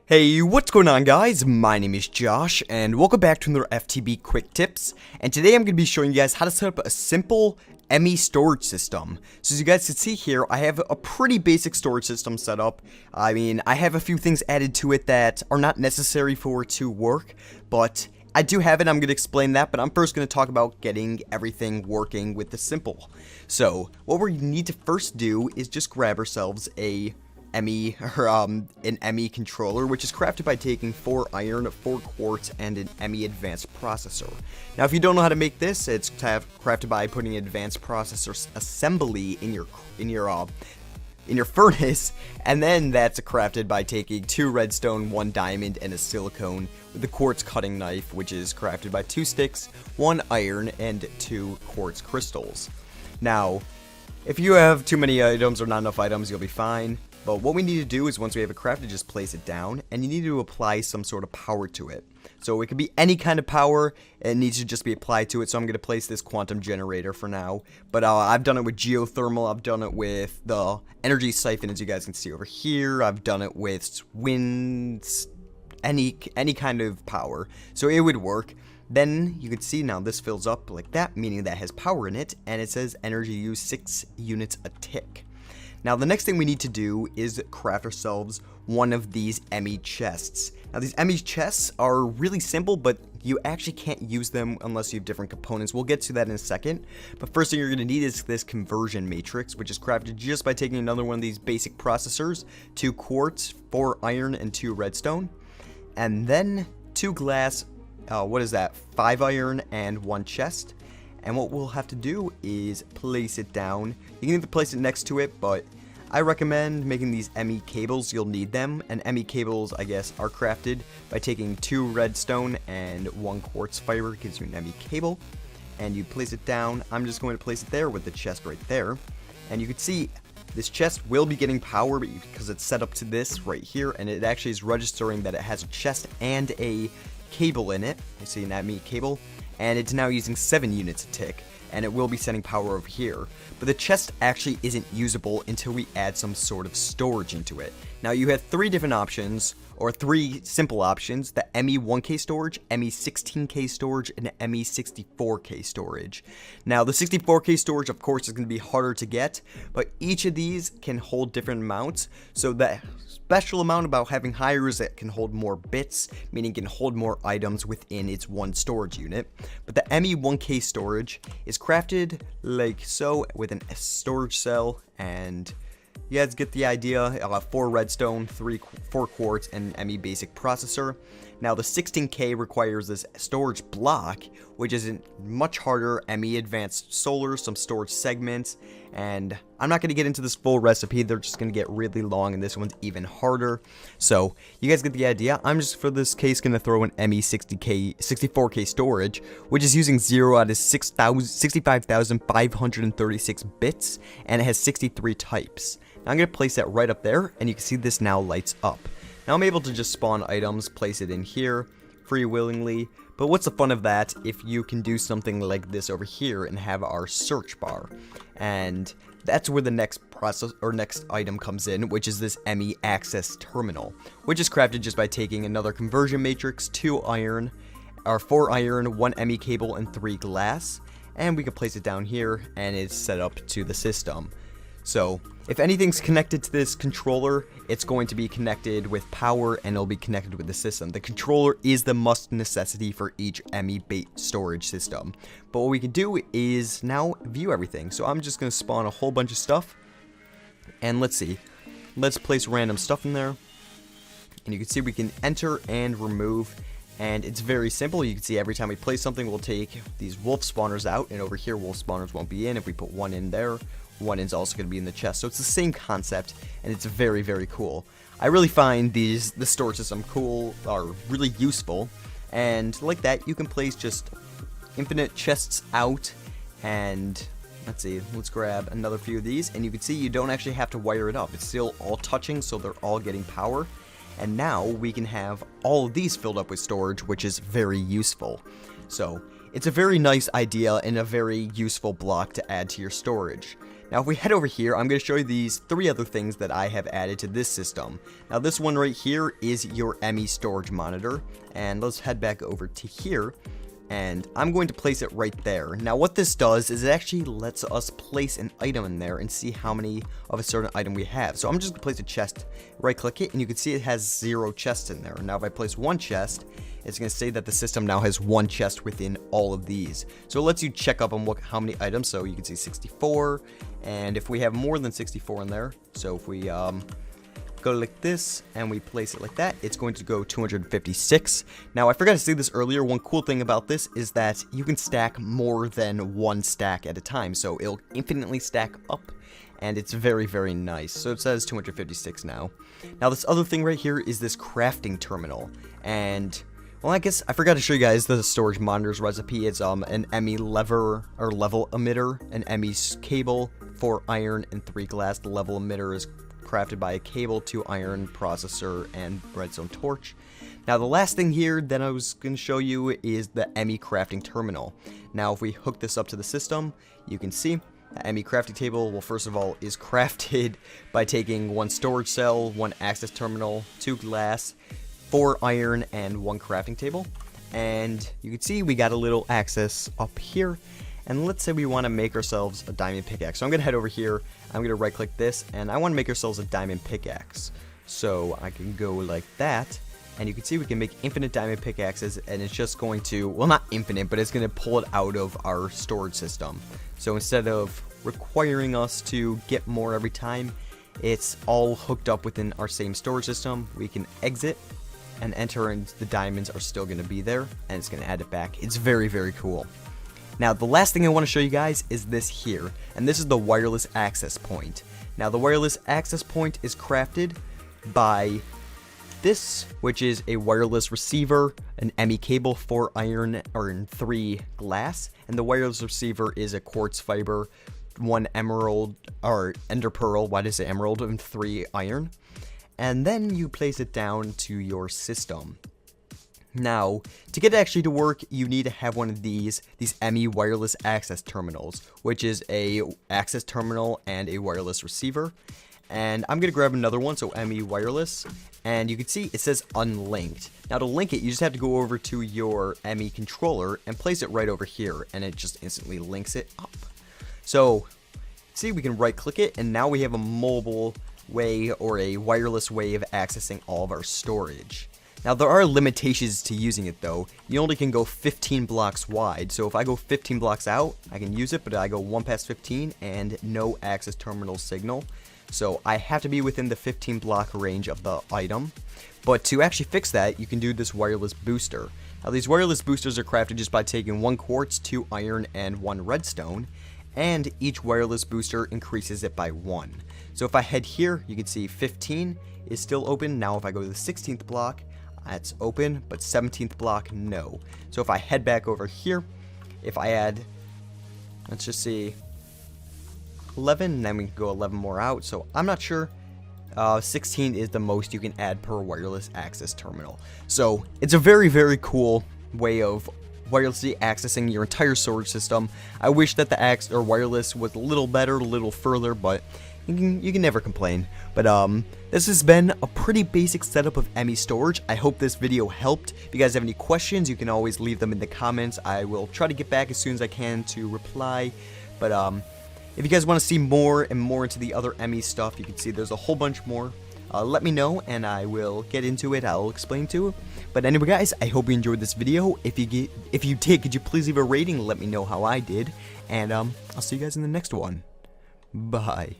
Hey, what's going on guys? My name is Josh, and welcome back to another FTB Quick Tips, and today I'm going to be showing you guys how to set up a simple Emmy storage system. So as you guys can see here, I have a pretty basic storage system set up. I mean, I have a few things added to it that are not necessary for it to work, but I do have it. I'm going to explain that, but I'm first going to talk about getting everything working with the simple. So what we need to first do is just grab ourselves an Emmy Controller, which is crafted by taking 4 iron, 4 quartz, and an Emmy advanced processor. Now, if you don't know how to make this, it's crafted by putting an advanced processor assembly in your furnace, and then that's crafted by taking 2 redstone, 1 diamond, and a silicone with a quartz cutting knife, which is crafted by 2 sticks, 1 iron, and 2 quartz crystals. Now, if you have too many items or not enough items, you'll be fine. But what we need to do is once we have it crafted, just place it down, and you need to apply some sort of power to it. So it could be any kind of power, it needs to just be applied to it, so I'm going to place this quantum generator for now. But I've done it with geothermal, I've done it with the energy siphon, as you guys can see over here, I've done it with winds, any kind of power, so it would work. Then you can see now this fills up like that, meaning that has power in it, and it says energy use 6 units a tick. Now the next thing we need to do is craft ourselves one of these Emmy Chests. Now these Emmy Chests are really simple, but you actually can't use them unless you have different components. We'll get to that in a second. But first thing you're going to need is this conversion matrix, which is crafted just by taking another one of these basic processors, 2 quartz, 4 iron, and 2 redstone. And then 2 glass, 5 iron and 1 chest. And what we'll have to do is place it down. You can either place it next to it, but I recommend making these Emmy cables. You'll need them. And Emmy cables, I guess, are crafted by taking 2 redstone and 1 quartz fiber. It gives you an Emmy cable. And you place it down. I'm just going to place it there with the chest right there. And you can see this chest will be getting power because it's set up to this right here. And it actually is registering that it has a chest and a cable in it. You see an Emmy cable. And it's now using 7 units a tick, and it will be sending power over here. But the chest actually isn't usable until we add some sort of storage into it. Now you have 3 different options, or 3 simple options: the Me1 Case Storage, Me16 Case Storage, and Me64 Case Storage. Now the 64K storage, of course, is going to be harder to get, but each of these can hold different amounts. So the special amount about having higher is that it can hold more bits, meaning it can hold more items within its one storage unit. But the Me1 Case Storage is crafted like so with a storage cell, and you guys get the idea. 4 redstone, 4 quartz, and an Emmy basic processor. Now the 16K requires this storage block, which is a much harder Emmy advanced solar, some storage segments, and I'm not going to get into this full recipe. They're just going to get really long, and this one's even harder. So you guys get the idea. I'm just for this case going to throw an Emmy 64K storage, which is using 0 out of 65,536 bits, and it has 63 types. Now I'm going to place that right up there, and you can see this now lights up. Now I'm able to just spawn items, place it in here, free-willingly, but what's the fun of that if you can do something like this over here and have our search bar? And that's where the next next item comes in, which is this Emmy Access Terminal, which is crafted just by taking another conversion matrix, 4 iron, 1 Emmy cable, and 3 glass, and we can place it down here, and it's set up to the system. So if anything's connected to this controller, it's going to be connected with power, and it'll be connected with the system. The controller is the must necessity for each Emmy storage system. But what we can do is now view everything. So I'm just going to spawn a whole bunch of stuff, and let's see. Let's place random stuff in there, and you can see we can enter and remove. And it's very simple. You can see every time we place something, we'll take these wolf spawners out, and over here wolf spawners won't be in. If we put 1 in there, 1 is also going to be in the chest. So it's the same concept, and it's very, very cool. I really find the storage system cool, are really useful, and like that you can place just infinite chests out. And let's see, let's grab another few of these, and you can see you don't actually have to wire it up. It's still all touching, so they're all getting power. And now we can have all of these filled up with storage, which is very useful. So it's a very nice idea and a very useful block to add to your storage. Now if we head over here, I'm going to show you these 3 other things that I have added to this system. Now this one right here is your Emmy storage monitor, and let's head back over to here, and I'm going to place it right there. Now what this does is it actually lets us place an item in there and see how many of a certain item we have. So I'm just going to place a chest, right click it, and you can see it has 0 chests in there. Now if I place 1 chest, it's going to say that the system now has 1 chest within all of these. So it lets you check up on how many items. So you can see 64, and if we have more than 64 in there, so if we go like this and we place it like that, it's going to go 256. Now I forgot to say this earlier, one cool thing about this is that you can stack more than 1 stack at a time, so it'll infinitely stack up, and it's very, very nice. So it says 256 now. Now this other thing right here is this crafting terminal, and well, I guess I forgot to show you guys the storage monitor's recipe. It's an Emmy lever or level emitter, an Emmy cable, 4 iron and 3 glass. The level emitter is crafted by a cable, 2 iron, processor, and redstone torch. Now the last thing here that I was going to show you is the Emmy crafting terminal. Now if we hook this up to the system, you can see the Emmy crafting table, well, first of all, is crafted by taking 1 storage cell, 1 access terminal, 2 glass, 4 iron, and 1 crafting table. And you can see we got a little access up here. And let's say we want to make ourselves a diamond pickaxe. So I'm going to head over here, I'm going to right click this, and I want to make ourselves a diamond pickaxe. So I can go like that, and you can see we can make infinite diamond pickaxes, and it's just going to, well, not infinite, but it's going to pull it out of our storage system. So instead of requiring us to get more every time, it's all hooked up within our same storage system. We can exit and enter, and the diamonds are still going to be there, and it's going to add it back. It's very, very cool. Now the last thing I want to show you guys is this here, and this is the wireless access point. Now the wireless access point is crafted by this, which is a wireless receiver, an Emmy cable, 4 iron or 3 glass, and the wireless receiver is a quartz fiber, 1 emerald or ender pearl, why did I say emerald, and 3 iron. And then you place it down to your system. Now, to get it actually to work, you need to have one of these Emmy wireless access terminals, which is a access terminal and a wireless receiver. And I'm going to grab another one, so Emmy wireless, and you can see it says unlinked. Now to link it, you just have to go over to your Emmy controller and place it right over here, and it just instantly links it up. So, see, we can right click it, and now we have a mobile way or a wireless way of accessing all of our storage. Now there are limitations to using it though. You only can go 15 blocks wide, so if I go 15 blocks out, I can use it, but I go 1 past 15 and no access terminal signal. So I have to be within the 15 block range of the item. But to actually fix that, you can do this wireless booster. Now these wireless boosters are crafted just by taking 1 quartz, 2 iron, and 1 redstone, and each wireless booster increases it by 1. So if I head here, you can see 15 is still open. Now if I go to the 16th block, that's open, but 17th block, no. So if I head back over here, if I add, let's just see, 11, then we can go 11 more out. So I'm not sure. 16 is the most you can add per wireless access terminal. So it's a very, very cool way of wirelessly accessing your entire storage system. I wish that the wireless was a little better, a little further, but you can never complain. But this has been a pretty basic setup of Emmy storage. I hope this video helped. If you guys have any questions, you can always leave them in the comments. I will try to get back as soon as I can to reply. But if you guys want to see more and more into the other Emmy stuff, you can see there's a whole bunch more. Let me know and I will get into it. I'll explain to it. But anyway guys, I hope you enjoyed this video. If you did, could you please leave a rating? Let me know how I did. And I'll see you guys in the next one. Bye.